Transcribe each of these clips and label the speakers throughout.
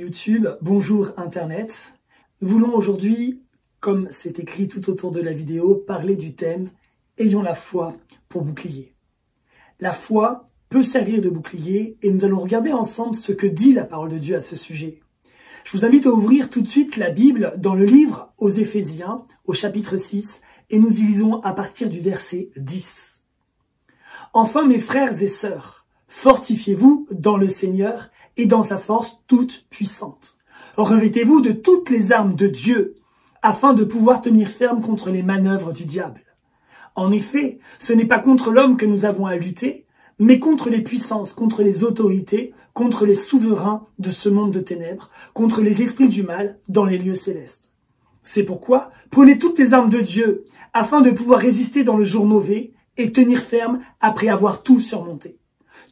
Speaker 1: YouTube, bonjour Internet. Nous voulons aujourd'hui, comme c'est écrit tout autour de la vidéo, parler du thème « Ayons la foi pour bouclier ». La foi peut servir de bouclier et nous allons regarder ensemble ce que dit la parole de Dieu à ce sujet. Je vous invite à ouvrir tout de suite la Bible dans le livre aux Éphésiens, au chapitre 6, et nous y lisons à partir du verset 10. « Enfin, mes frères et sœurs, fortifiez-vous dans le Seigneur et dans sa force toute puissante. Revêtez-vous de toutes les armes de Dieu, afin de pouvoir tenir ferme contre les manœuvres du diable. En effet, ce n'est pas contre l'homme que nous avons à lutter, mais contre les puissances, contre les autorités, contre les souverains de ce monde de ténèbres, contre les esprits du mal dans les lieux célestes. C'est pourquoi, prenez toutes les armes de Dieu, afin de pouvoir résister dans le jour mauvais et tenir ferme après avoir tout surmonté.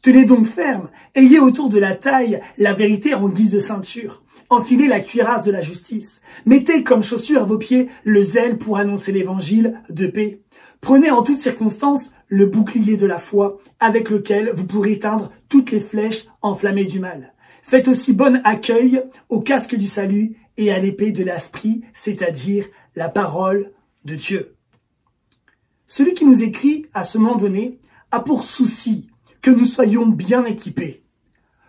Speaker 1: Tenez donc ferme, ayez autour de la taille la vérité en guise de ceinture, enfilez la cuirasse de la justice, mettez comme chaussure à vos pieds le zèle pour annoncer l'évangile de paix. Prenez en toutes circonstances le bouclier de la foi avec lequel vous pourrez éteindre toutes les flèches enflammées du mal. Faites aussi bon accueil au casque du salut et à l'épée de l'esprit, c'est-à-dire la parole de Dieu. Celui qui nous écrit à ce moment donné a pour souci que nous soyons bien équipés.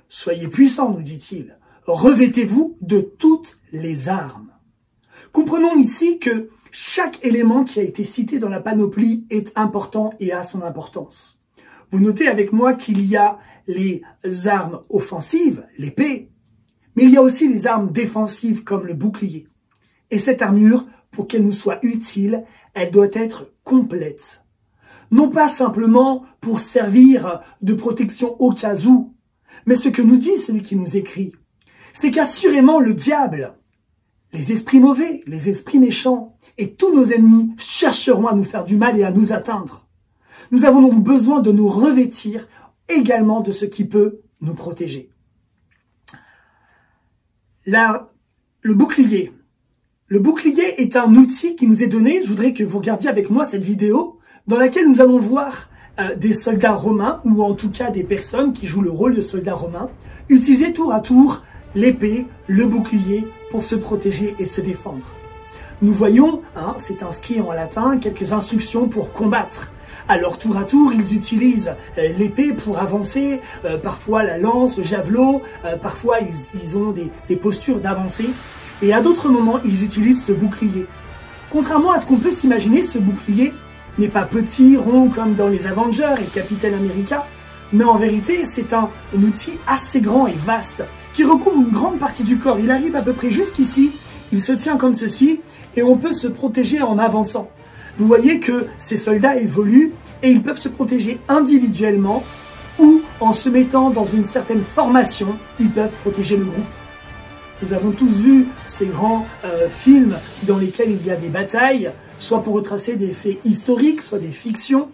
Speaker 1: Soyez puissants, nous dit-il. Revêtez-vous de toutes les armes. Comprenons ici que chaque élément qui a été cité dans la panoplie est important et a son importance. Vous notez avec moi qu'il y a les armes offensives, l'épée, mais il y a aussi les armes défensives comme le bouclier. Et cette armure, pour qu'elle nous soit utile, elle doit être complète. Non pas simplement pour servir de protection au cas où, mais ce que nous dit celui qui nous écrit, c'est qu'assurément le diable, les esprits mauvais, les esprits méchants et tous nos ennemis chercheront à nous faire du mal et à nous atteindre. Nous avons donc besoin de nous revêtir également de ce qui peut nous protéger. Le bouclier. Le bouclier est un outil qui nous est donné. Je voudrais que vous regardiez avec moi cette vidéo dans laquelle nous allons voir des soldats romains, ou en tout cas des personnes qui jouent le rôle de soldats romains, utiliser tour à tour l'épée, le bouclier pour se protéger et se défendre. Nous voyons, c'est inscrit en latin, quelques instructions pour combattre. Alors tour à tour, ils utilisent l'épée pour avancer, parfois la lance, le javelot, parfois ils ont des postures d'avancée, et à d'autres moments, ils utilisent ce bouclier. Contrairement à ce qu'on peut s'imaginer, ce bouclier n'est pas petit, rond comme dans les Avengers et Captain America, mais en vérité, c'est un outil assez grand et vaste qui recouvre une grande partie du corps. Il arrive à peu près jusqu'ici, il se tient comme ceci et on peut se protéger en avançant. Vous voyez que ces soldats évoluent et ils peuvent se protéger individuellement ou en se mettant dans une certaine formation, ils peuvent protéger le groupe. Nous avons tous vu ces grands films dans lesquels il y a des batailles, soit pour retracer des faits historiques, soit des fictions,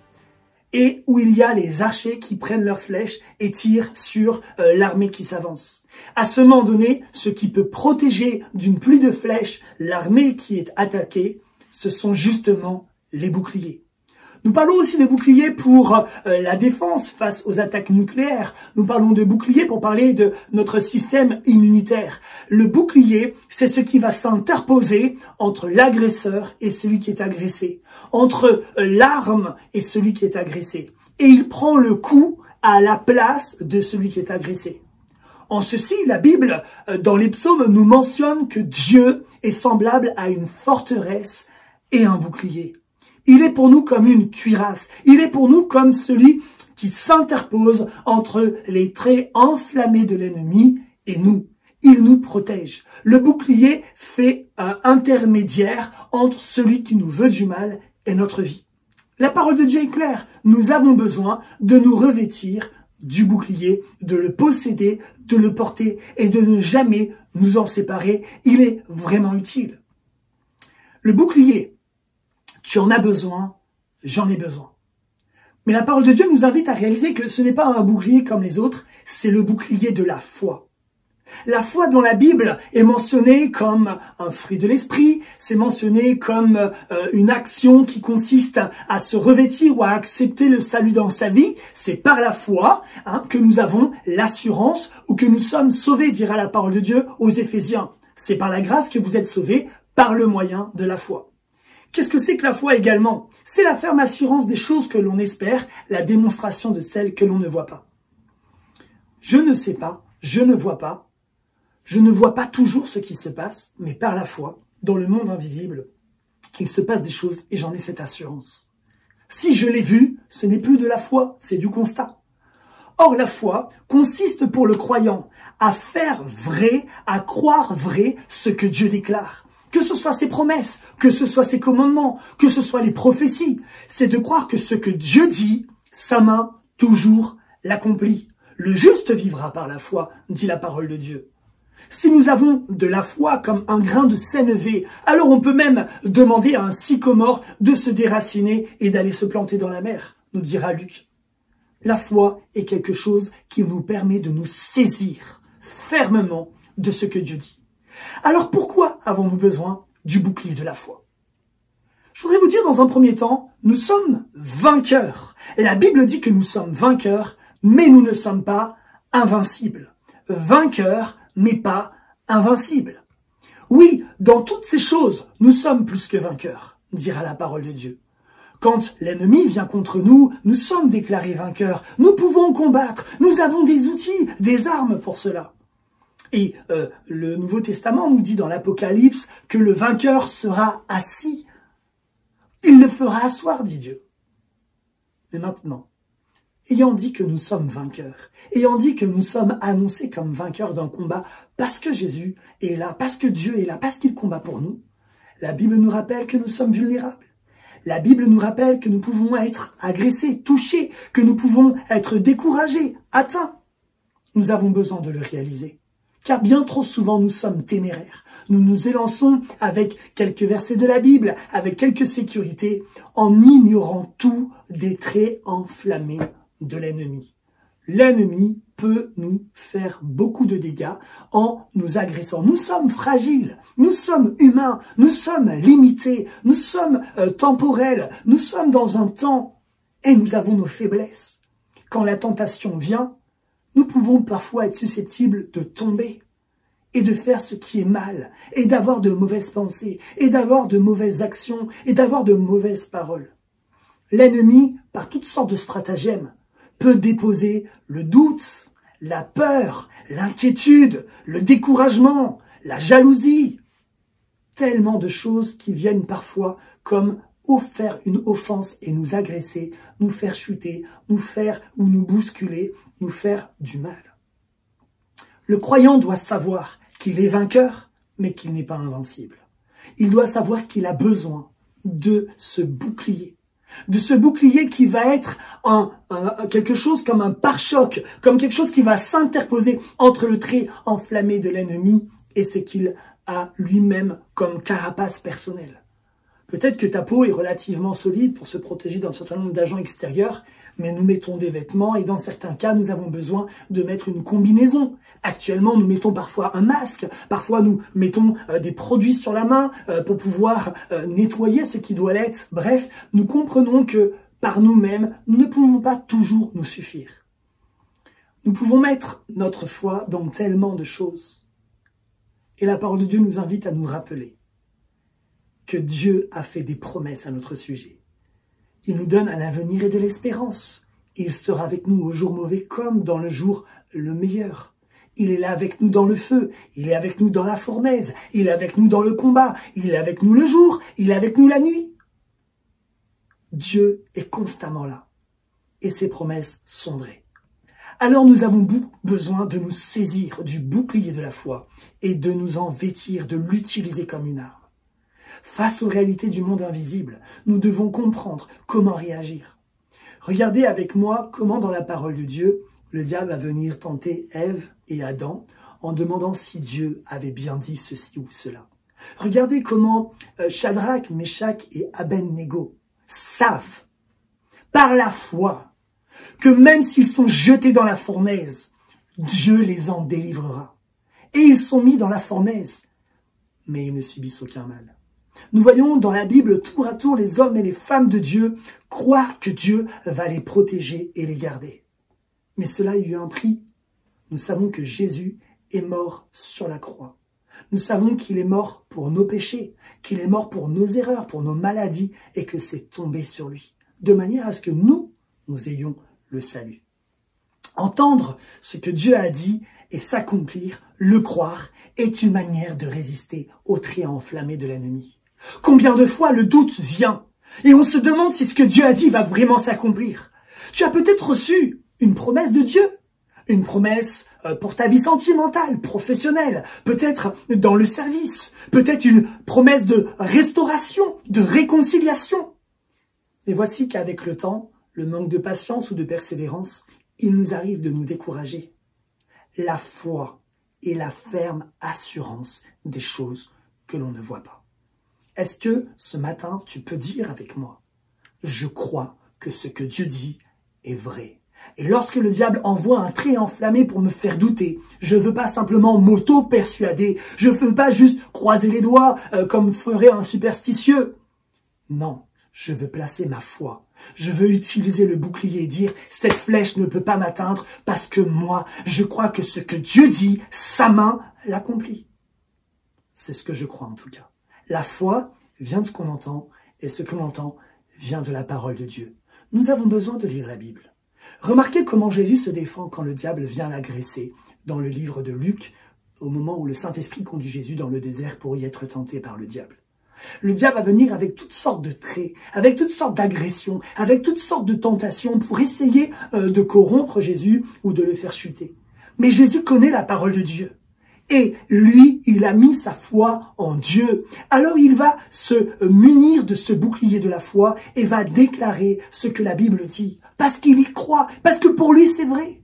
Speaker 1: et où il y a les archers qui prennent leurs flèches et tirent sur l'armée qui s'avance. À ce moment donné, ce qui peut protéger d'une pluie de flèches l'armée qui est attaquée, ce sont justement les boucliers. Nous parlons aussi de boucliers pour la défense face aux attaques nucléaires. Nous parlons de boucliers pour parler de notre système immunitaire. Le bouclier, c'est ce qui va s'interposer entre l'agresseur et celui qui est agressé, entre l'arme et celui qui est agressé. Et il prend le coup à la place de celui qui est agressé. En ceci, la Bible, dans les psaumes, nous mentionne que Dieu est semblable à une forteresse et un bouclier. Il est pour nous comme une cuirasse. Il est pour nous comme celui qui s'interpose entre les traits enflammés de l'ennemi et nous. Il nous protège. Le bouclier fait un intermédiaire entre celui qui nous veut du mal et notre vie. La parole de Dieu est claire. Nous avons besoin de nous revêtir du bouclier, de le posséder, de le porter et de ne jamais nous en séparer. Il est vraiment utile. Le bouclier, tu en as besoin, j'en ai besoin. Mais la parole de Dieu nous invite à réaliser que ce n'est pas un bouclier comme les autres, c'est le bouclier de la foi. La foi dans la Bible est mentionnée comme un fruit de l'esprit, c'est mentionné comme une action qui consiste à se revêtir ou à accepter le salut dans sa vie. C'est par la foi que nous avons l'assurance ou que nous sommes sauvés, dira la parole de Dieu aux Éphésiens. C'est par la grâce que vous êtes sauvés par le moyen de la foi. Qu'est-ce que c'est que la foi également? C'est la ferme assurance des choses que l'on espère, la démonstration de celles que l'on ne voit pas. Je ne sais pas, je ne vois pas. Je ne vois pas toujours ce qui se passe, mais par la foi, dans le monde invisible, il se passe des choses et j'en ai cette assurance. Si je l'ai vu, ce n'est plus de la foi, c'est du constat. Or, la foi consiste pour le croyant à faire vrai, à croire vrai ce que Dieu déclare. Que ce soit ses promesses, que ce soit ses commandements, que ce soit les prophéties. C'est de croire que ce que Dieu dit, sa main toujours l'accomplit. Le juste vivra par la foi, dit la parole de Dieu. Si nous avons de la foi comme un grain de sénévé, alors on peut même demander à un sycomore de se déraciner et d'aller se planter dans la mer, nous dira Luc. La foi est quelque chose qui nous permet de nous saisir fermement de ce que Dieu dit. Alors pourquoi avons-nous besoin du bouclier de la foi? Je voudrais vous dire dans un premier temps, nous sommes vainqueurs. La Bible dit que nous sommes vainqueurs, mais nous ne sommes pas invincibles. Vainqueurs, mais pas invincibles. Oui, dans toutes ces choses, nous sommes plus que vainqueurs, dira la parole de Dieu. Quand l'ennemi vient contre nous, nous sommes déclarés vainqueurs. Nous pouvons combattre. Nous avons des outils, des armes pour cela. Et le Nouveau Testament nous dit dans l'Apocalypse que le vainqueur sera assis. Il le fera asseoir, dit Dieu. Mais maintenant, ayant dit que nous sommes vainqueurs, ayant dit que nous sommes annoncés comme vainqueurs d'un combat parce que Jésus est là, parce que Dieu est là, parce qu'il combat pour nous, la Bible nous rappelle que nous sommes vulnérables. La Bible nous rappelle que nous pouvons être agressés, touchés, que nous pouvons être découragés, atteints. Nous avons besoin de le réaliser. Car bien trop souvent, nous sommes téméraires. Nous nous élançons avec quelques versets de la Bible, avec quelques sécurités, en ignorant tous des traits enflammés de l'ennemi. L'ennemi peut nous faire beaucoup de dégâts en nous agressant. Nous sommes fragiles, nous sommes humains, nous sommes limités, nous sommes temporels, nous sommes dans un temps et nous avons nos faiblesses. Quand la tentation vient, nous pouvons parfois être susceptibles de tomber et de faire ce qui est mal, et d'avoir de mauvaises pensées, et d'avoir de mauvaises actions, et d'avoir de mauvaises paroles. L'ennemi, par toutes sortes de stratagèmes, peut déposer le doute, la peur, l'inquiétude, le découragement, la jalousie. Tellement de choses qui viennent parfois comme faire une offense et nous agresser, nous faire chuter, nous faire ou nous bousculer, nous faire du mal. Le croyant doit savoir qu'il est vainqueur, mais qu'il n'est pas invincible. Il doit savoir qu'il a besoin de ce bouclier qui va être quelque chose comme un pare-choc, comme quelque chose qui va s'interposer entre le trait enflammé de l'ennemi et ce qu'il a lui-même comme carapace personnelle. Peut-être que ta peau est relativement solide pour se protéger d'un certain nombre d'agents extérieurs, mais nous mettons des vêtements et dans certains cas, nous avons besoin de mettre une combinaison. Actuellement, nous mettons parfois un masque, parfois nous mettons des produits sur la main pour pouvoir nettoyer ce qui doit l'être. Bref, nous comprenons que par nous-mêmes, nous ne pouvons pas toujours nous suffire. Nous pouvons mettre notre foi dans tellement de choses. Et la parole de Dieu nous invite à nous rappeler que Dieu a fait des promesses à notre sujet. Il nous donne un avenir et de l'espérance. Il sera avec nous au jour mauvais comme dans le jour le meilleur. Il est là avec nous dans le feu, il est avec nous dans la fournaise, il est avec nous dans le combat, il est avec nous le jour, il est avec nous la nuit. Dieu est constamment là et ses promesses sont vraies. Alors nous avons besoin de nous saisir du bouclier de la foi et de nous en vêtir, de l'utiliser comme une arme. Face aux réalités du monde invisible, nous devons comprendre comment réagir. Regardez avec moi comment dans la parole de Dieu, le diable va venir tenter Ève et Adam en demandant si Dieu avait bien dit ceci ou cela. Regardez comment Shadrach, Meshach et Abednego savent, par la foi, que même s'ils sont jetés dans la fournaise, Dieu les en délivrera. et ils sont mis dans la fournaise, mais ils ne subissent aucun mal. Nous voyons dans la Bible tour à tour les hommes et les femmes de Dieu croire que Dieu va les protéger et les garder. Mais cela a eu un prix. Nous savons que Jésus est mort sur la croix. Nous savons qu'il est mort pour nos péchés, qu'il est mort pour nos erreurs, pour nos maladies, et que c'est tombé sur lui, de manière à ce que nous ayons le salut. Entendre ce que Dieu a dit et s'accomplir, le croire, est une manière de résister au trait enflammé de l'ennemi. Combien de fois le doute vient et on se demande si ce que Dieu a dit va vraiment s'accomplir. Tu as peut-être reçu une promesse de Dieu, une promesse pour ta vie sentimentale, professionnelle, peut-être dans le service, peut-être une promesse de restauration, de réconciliation. Et voici qu'avec le temps, le manque de patience ou de persévérance, il nous arrive de nous décourager. La foi est la ferme assurance des choses que l'on ne voit pas. Est-ce que ce matin, tu peux dire avec moi, je crois que ce que Dieu dit est vrai. Et lorsque le diable envoie un trait enflammé pour me faire douter, je ne veux pas simplement m'auto-persuader, je ne veux pas juste croiser les doigts comme ferait un superstitieux. Non, je veux placer ma foi. Je veux utiliser le bouclier et dire, cette flèche ne peut pas m'atteindre parce que moi, je crois que ce que Dieu dit, sa main l'accomplit. C'est ce que je crois en tout cas. La foi vient de ce qu'on entend et ce que l'on entend vient de la parole de Dieu. Nous avons besoin de lire la Bible. Remarquez comment Jésus se défend quand le diable vient l'agresser dans le livre de Luc, au moment où le Saint-Esprit conduit Jésus dans le désert pour y être tenté par le diable. Le diable va venir avec toutes sortes de traits, avec toutes sortes d'agressions, avec toutes sortes de tentations pour essayer de corrompre Jésus ou de le faire chuter. Mais Jésus connaît la parole de Dieu. Et lui, il a mis sa foi en Dieu. Alors il va se munir de ce bouclier de la foi et va déclarer ce que la Bible dit. Parce qu'il y croit, parce que pour lui c'est vrai.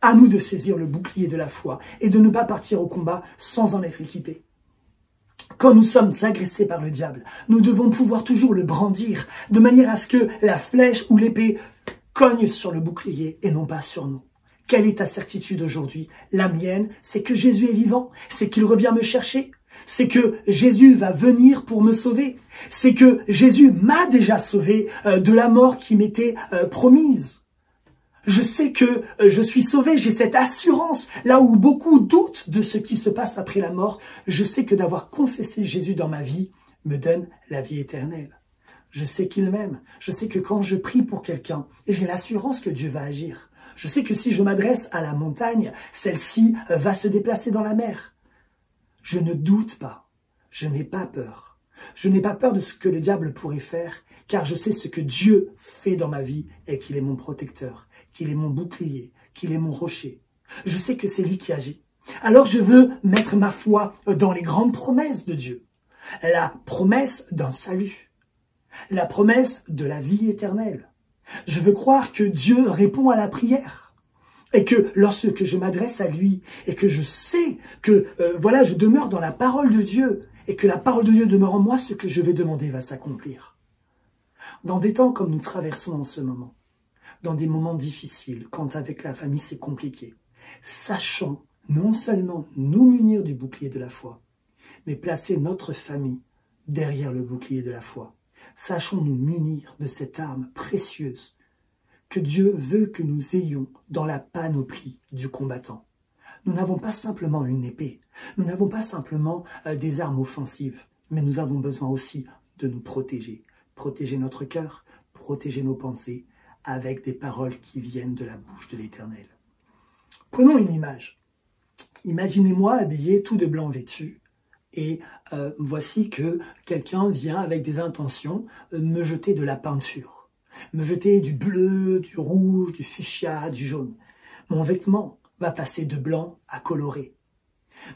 Speaker 1: À nous de saisir le bouclier de la foi et de ne pas partir au combat sans en être équipés. Quand nous sommes agressés par le diable, nous devons pouvoir toujours le brandir de manière à ce que la flèche ou l'épée cogne sur le bouclier et non pas sur nous. Quelle est ta certitude aujourd'hui? La mienne, c'est que Jésus est vivant, c'est qu'il revient me chercher, c'est que Jésus va venir pour me sauver, c'est que Jésus m'a déjà sauvé de la mort qui m'était promise. Je sais que je suis sauvé, j'ai cette assurance, là où beaucoup doutent de ce qui se passe après la mort, je sais que d'avoir confessé Jésus dans ma vie me donne la vie éternelle. Je sais qu'il m'aime, je sais que quand je prie pour quelqu'un, j'ai l'assurance que Dieu va agir. Je sais que si je m'adresse à la montagne, celle-ci va se déplacer dans la mer. Je ne doute pas, je n'ai pas peur. Je n'ai pas peur de ce que le diable pourrait faire, car je sais ce que Dieu fait dans ma vie et qu'il est mon protecteur, qu'il est mon bouclier, qu'il est mon rocher. Je sais que c'est lui qui agit. Alors je veux mettre ma foi dans les grandes promesses de Dieu. La promesse d'un salut, la promesse de la vie éternelle. Je veux croire que Dieu répond à la prière et que lorsque je m'adresse à lui et que je sais que voilà, je demeure dans la parole de Dieu et que la parole de Dieu demeure en moi, ce que je vais demander va s'accomplir. Dans des temps comme nous traversons en ce moment, dans des moments difficiles, quand avec la famille c'est compliqué, sachons non seulement nous munir du bouclier de la foi, mais placer notre famille derrière le bouclier de la foi. Sachons nous munir de cette arme précieuse que Dieu veut que nous ayons dans la panoplie du combattant. Nous n'avons pas simplement une épée, nous n'avons pas simplement des armes offensives, mais nous avons besoin aussi de nous protéger. Protéger notre cœur, protéger nos pensées avec des paroles qui viennent de la bouche de l'Éternel. Prenons une image. Imaginez-moi habillé tout de blanc vêtu. Et voici que quelqu'un vient avec des intentions me jeter de la peinture, me jeter du bleu, du rouge, du fuchsia, du jaune. Mon vêtement va passer de blanc à coloré.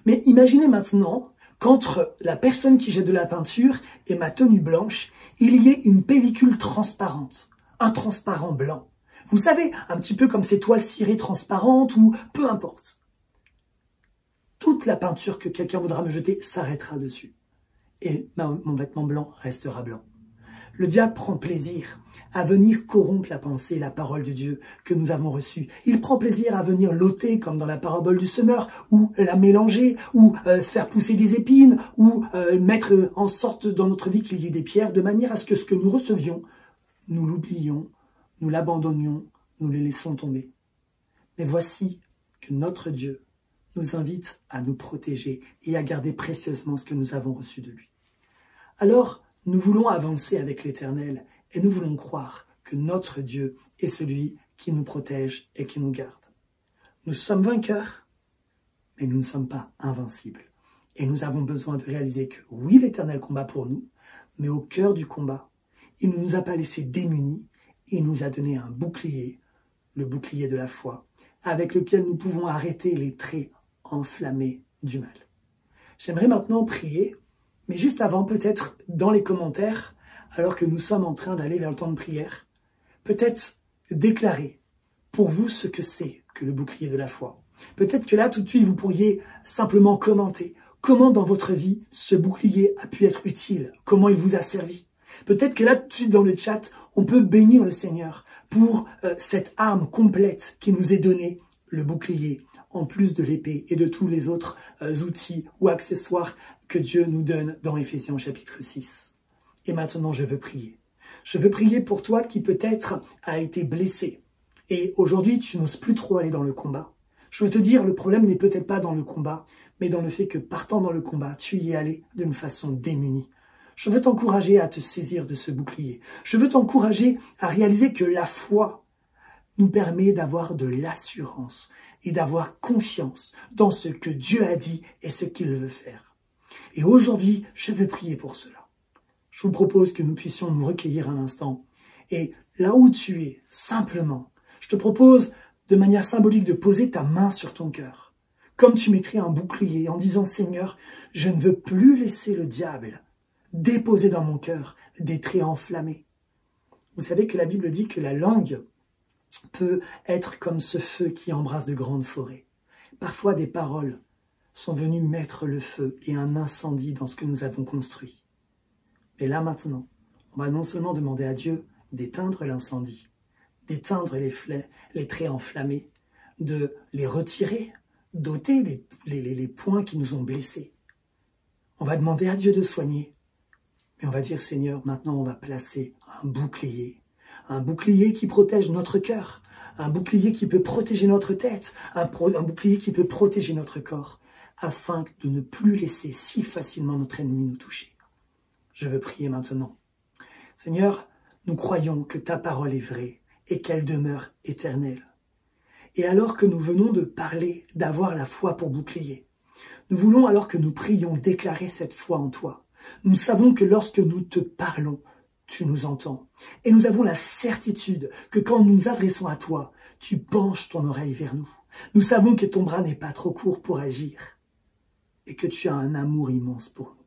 Speaker 1: Mais imaginez maintenant qu'entre la personne qui jette de la peinture et ma tenue blanche, il y ait une pellicule transparente, un transparent blanc. Vous savez, un petit peu comme ces toiles cirées transparentes ou peu importe. Toute la peinture que quelqu'un voudra me jeter s'arrêtera dessus. Et mon vêtement blanc restera blanc. Le diable prend plaisir à venir corrompre la pensée, la parole de Dieu que nous avons reçue. Il prend plaisir à venir l'ôter, comme dans la parabole du semeur, ou la mélanger, ou faire pousser des épines, ou mettre en sorte dans notre vie qu'il y ait des pierres, de manière à ce que ce que nous recevions, nous l'oublions, nous l'abandonnions, nous le laissons tomber. Mais voici que notre Dieu nous invite à nous protéger et à garder précieusement ce que nous avons reçu de lui. Alors, nous voulons avancer avec l'Éternel et nous voulons croire que notre Dieu est celui qui nous protège et qui nous garde. Nous sommes vainqueurs, mais nous ne sommes pas invincibles. Et nous avons besoin de réaliser que oui, l'Éternel combat pour nous, mais au cœur du combat, il ne nous a pas laissés démunis, il nous a donné un bouclier, le bouclier de la foi, avec lequel nous pouvons arrêter les traits enflammés du mal. J'aimerais maintenant prier, mais juste avant, peut-être dans les commentaires, alors que nous sommes en train d'aller vers le temps de prière, peut-être déclarer pour vous ce que c'est que le bouclier de la foi. Peut-être que là, tout de suite, vous pourriez simplement commenter comment dans votre vie ce bouclier a pu être utile, comment il vous a servi. Peut-être que là, tout de suite dans le chat, on peut bénir le Seigneur pour cette arme complète qui nous est donnée, le bouclier, en plus de l'épée et de tous les autres outils ou accessoires que Dieu nous donne dans Éphésiens chapitre 6. Et maintenant, je veux prier. Je veux prier pour toi qui peut-être a été blessé. Et aujourd'hui, tu n'oses plus trop aller dans le combat. Je veux te dire, le problème n'est peut-être pas dans le combat, mais dans le fait que partant dans le combat, tu y es allé d'une façon démunie. Je veux t'encourager à te saisir de ce bouclier. Je veux t'encourager à réaliser que la foi nous permet d'avoir de l'assurance et d'avoir confiance dans ce que Dieu a dit et ce qu'il veut faire. Et aujourd'hui, je veux prier pour cela. Je vous propose que nous puissions nous recueillir un instant. Et là où tu es, simplement, je te propose de manière symbolique de poser ta main sur ton cœur. Comme tu mettrais un bouclier en disant « Seigneur, je ne veux plus laisser le diable déposer dans mon cœur des traits enflammés. » Vous savez que la Bible dit que la langue peut être comme ce feu qui embrase de grandes forêts. Parfois, des paroles sont venues mettre le feu et un incendie dans ce que nous avons construit. Et là maintenant, on va non seulement demander à Dieu d'éteindre l'incendie, d'éteindre les traits enflammés, de les retirer, d'ôter les points qui nous ont blessés. On va demander à Dieu de soigner, mais on va dire Seigneur, maintenant on va placer un bouclier qui protège notre cœur, un bouclier qui peut protéger notre tête, un bouclier qui peut protéger notre corps, afin de ne plus laisser si facilement notre ennemi nous toucher. Je veux prier maintenant. Seigneur, nous croyons que ta parole est vraie et qu'elle demeure éternelle. Et alors que nous venons de parler d'avoir la foi pour bouclier, nous voulons, alors que nous prions, déclarer cette foi en toi. Nous savons que lorsque nous te parlons, tu nous entends. Et nous avons la certitude que quand nous nous adressons à toi, tu penches ton oreille vers nous. Nous savons que ton bras n'est pas trop court pour agir et que tu as un amour immense pour nous.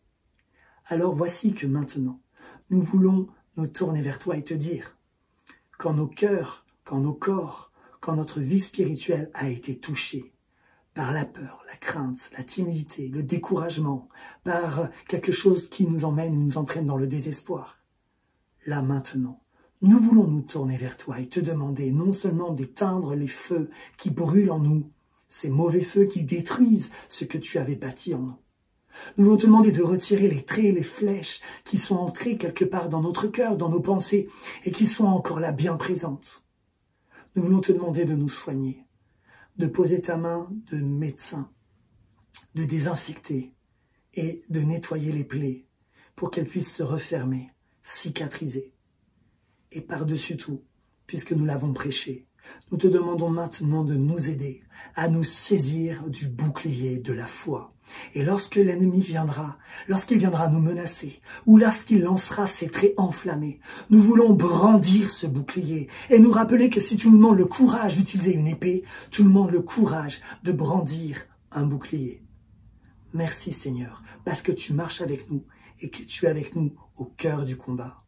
Speaker 1: Alors voici que maintenant, nous voulons nous tourner vers toi et te dire, quand nos cœurs, quand nos corps, quand notre vie spirituelle a été touchée par la peur, la crainte, la timidité, le découragement, par quelque chose qui nous emmène et nous entraîne dans le désespoir, là maintenant, nous voulons nous tourner vers toi et te demander non seulement d'éteindre les feux qui brûlent en nous, ces mauvais feux qui détruisent ce que tu avais bâti en nous. Nous voulons te demander de retirer les traits, les flèches qui sont entrées quelque part dans notre cœur, dans nos pensées, et qui sont encore là bien présentes. Nous voulons te demander de nous soigner, de poser ta main de médecin, de désinfecter et de nettoyer les plaies pour qu'elles puissent se refermer, cicatriser. Et par-dessus tout, puisque nous l'avons prêché, nous te demandons maintenant de nous aider à nous saisir du bouclier de la foi. Et lorsque l'ennemi viendra, lorsqu'il viendra nous menacer, ou lorsqu'il lancera ses traits enflammés, nous voulons brandir ce bouclier et nous rappeler que si tout le monde le courage d'utiliser une épée, tout le monde le courage de brandir un bouclier. Merci Seigneur, parce que tu marches avec nous et que tu es avec nous au cœur du combat.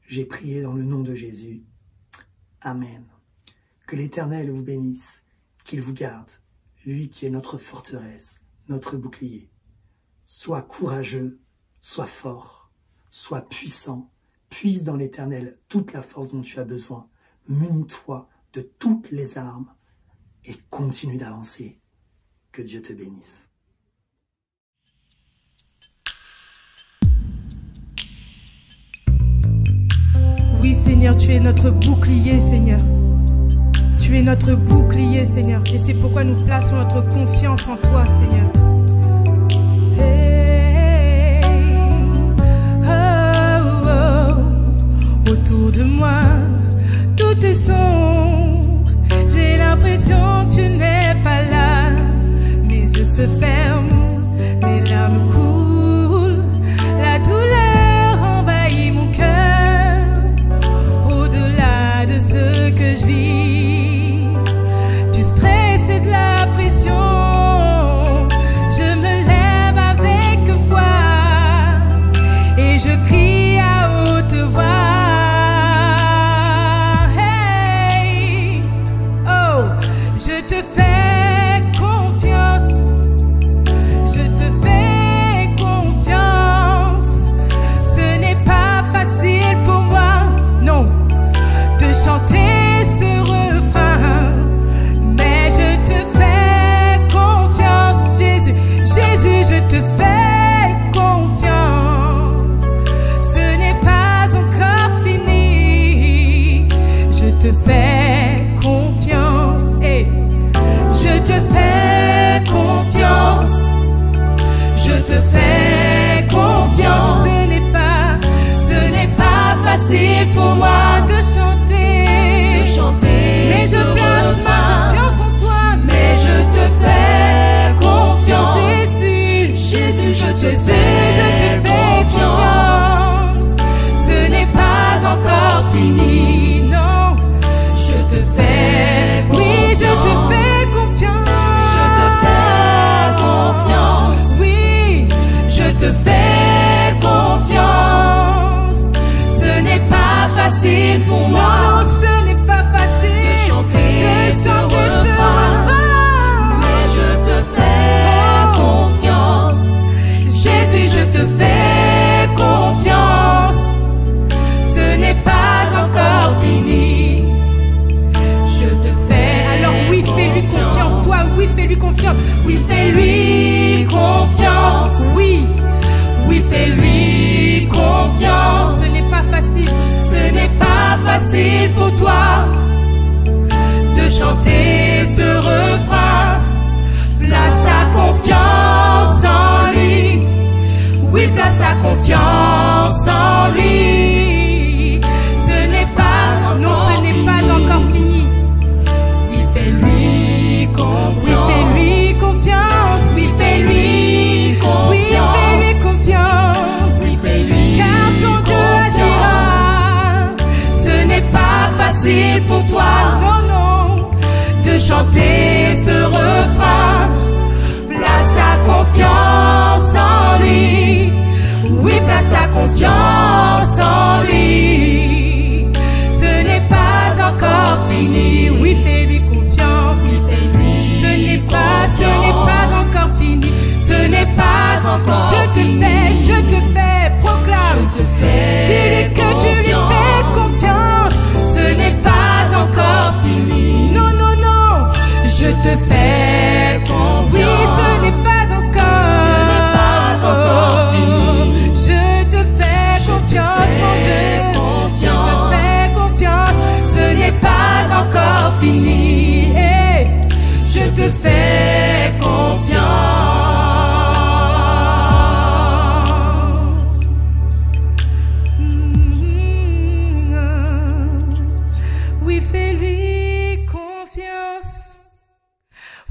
Speaker 1: J'ai prié dans le nom de Jésus. Amen. Que l'Éternel vous bénisse, qu'il vous garde, lui qui est notre forteresse, notre bouclier. Sois courageux, sois fort, sois puissant Puise dans l'Éternel toute la force dont tu as besoin. Munis-toi de toutes les armes et continue d'avancer. Que Dieu te bénisse.
Speaker 2: Oui, Seigneur, tu es notre bouclier, Seigneur. Tu es notre bouclier, Seigneur. Et c'est pourquoi nous plaçons notre confiance en toi, Seigneur. Hey, oh, oh. Autour de moi, tout est sombre. J'ai l'impression que tu n'es pas là. Mes yeux se ferment, mes larmes coulent. La douleur envahit mon cœur. Au-delà de ce que je vis, du stress et de la pression, je me lève avec foi et je crie à haute voix. Hey, oh, je te fais confiance, je te fais confiance. Ce n'est pas facile pour moi, non, de chanter ce refrain, mais je te fais confiance, Jésus, Jésus, je te fais confiance. Ce n'est pas encore fini, je te fais confiance, et je te fais confiance, je te fais confiance. Ce n'est pas facile pour moi de chanter, mais je place ma confiance en toi, mais je te fais confiance. Jésus, Jésus, je te fais confiance. Ce n'est pas encore fini, non, je te fais confiance. Oui, je te fais confiance. Je te fais confiance. Oui, je te fais confiance. Ce n'est pas facile pour moi. Non, ce n'est pas facile de chanter ce refrain, mais je te fais confiance. Jésus, je te fais confiance. Ce n'est pas encore fini. Je te fais. Alors oui, fais-lui confiance. Toi, oui, fais-lui confiance. Oui, fais-lui confiance. Oui, oui, fais-lui confiance. Ce n'est pas facile. Ce n'est pas facile pour toi de chanter ce refrain. Place ta confiance en lui. Oui, place ta confiance en lui. Ce n'est pas, non, ce n'est pas encore fini. Oui, fais-lui confiance. Oui, fais-lui confiance. Oui, fais-lui confiance. Oui, fais-lui confiance. Oui, fais-lui. Car ton Dieu agira. Ce n'est pas facile pour toi, non, non, de chanter ce refrain. Place ta confiance en lui. Oui, place ta confiance en lui. Ce n'est pas encore fini. Oui, fais-lui confiance. Oui, fais-lui. Ce n'est pas encore fini. Ce n'est pas encore fini. Je te fais, proclame. Je te fais. Dis-lui que tu lui fais confiance. Ce n'est pas encore fini. Non, non, non. Je te fais confiance. Oui, ce n'est pas encore. Ce n'est pas encore fini. Je te fais confiance, mon Dieu. Je te fais confiance. Ce n'est pas encore fini. Hey, je te fais confiance. Oui, fais-lui confiance.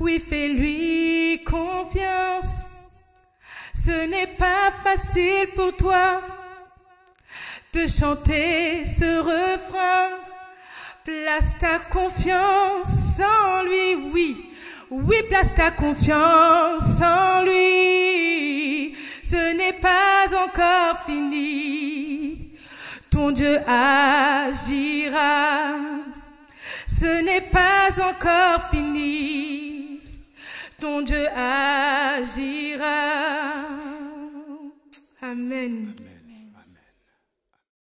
Speaker 2: Oui, fais-lui confiance. Ce n'est pas facile pour toi de chanter ce refrain. Place ta confiance en lui, oui. Oui, place ta confiance en lui. Ce n'est pas encore fini. Ton Dieu agira. Ce n'est pas encore fini. Ton Dieu agira. Amen. Amen.